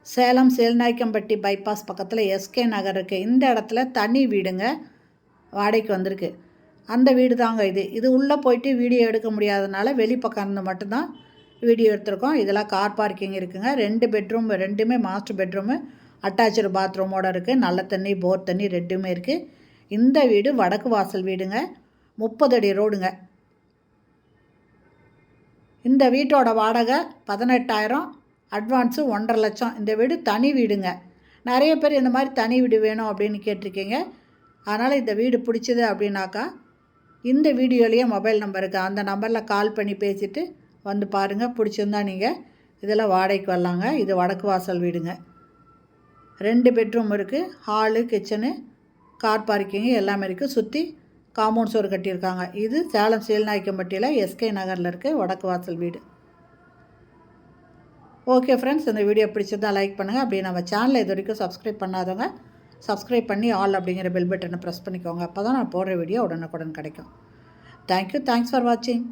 Salem சேல்நாயக்கம்பட்டி bypass பக்கத்தில் SK நகர் இருக்குது. இந்த இடத்துல தனி வீடுங்க வாடகைக்கு வந்திருக்கு. அந்த வீடு தாங்க இது உள்ளே போயிட்டு வீடியோ எடுக்க முடியாதனால வெளிப்பக்கம் இருந்து மட்டும்தான் வீடியோ எடுத்திருக்கோம். இதெல்லாம் கார் பார்க்கிங் இருக்குங்க. 2 பெட்ரூம், ரெண்டுமே மாஸ்டர் பெட்ரூமு, அட்டாச்சு பாத்ரூமோடு இருக்குது. நல்ல தண்ணி, போர் தண்ணி ரெண்டுமே இருக்குது. இந்த வீடு வடக்கு வாசல் வீடுங்க. 30 அடி ரோடுங்க. இந்த வீட்டோட வாடகை 18,000, அட்வான்ஸு 1,50,000. லட்சம். இந்த வீடு தனி வீடுங்க. நிறைய பேர் இந்த மாதிரி தனி வீடு வேணும் அப்படின்னு கேட்டிருக்கீங்க. அதனால் இந்த வீடு பிடிச்சிது அப்படின்னாக்கா இந்த வீடியோலேயே மொபைல் நம்பர் இருக்குது. அந்த நம்பரில் கால் பண்ணி பேசிவிட்டு வந்து பாருங்கள். பிடிச்சிருந்தா நீங்கள் இதில் வாடகைக்கு வரலாங்க. இது வடக்கு வாசல் வீடுங்க. 2 பெட்ரூம் இருக்குது. ஹாலு, கிச்சனு, கார் பார்க்கிங்கு எல்லாமே இருக்குது. சுற்றி காம்பவுண்ட் சுவர் கட்டியிருக்காங்க. இது சேலம் சேல்நாயக்கம்பட்டியில் எஸ்கே நகரில் இருக்குது வடக்கு வாசல் வீடு. ஓகே ஃப்ரெண்ட்ஸ், இந்த வீடியோ பிடிச்சிருந்தால் லைக் பண்ணுங்கள். அப்படியே நம்ம சேனலை இது வரைக்கும் சப்ஸ்கிரைப் பண்ணாதவங்க சப்ஸ்கிரைப் பண்ணி ஆல் அப்படிங்கிற பெல் பட்டனை ப்ரெஸ் பண்ணிக்கோங்க. அப்போ தான் நான் போடுற வீடியோ உடனுக்குடன் கிடைக்கும். தேங்க்யூ. தேங்க்ஸ் ஃபார் வாட்சிங்.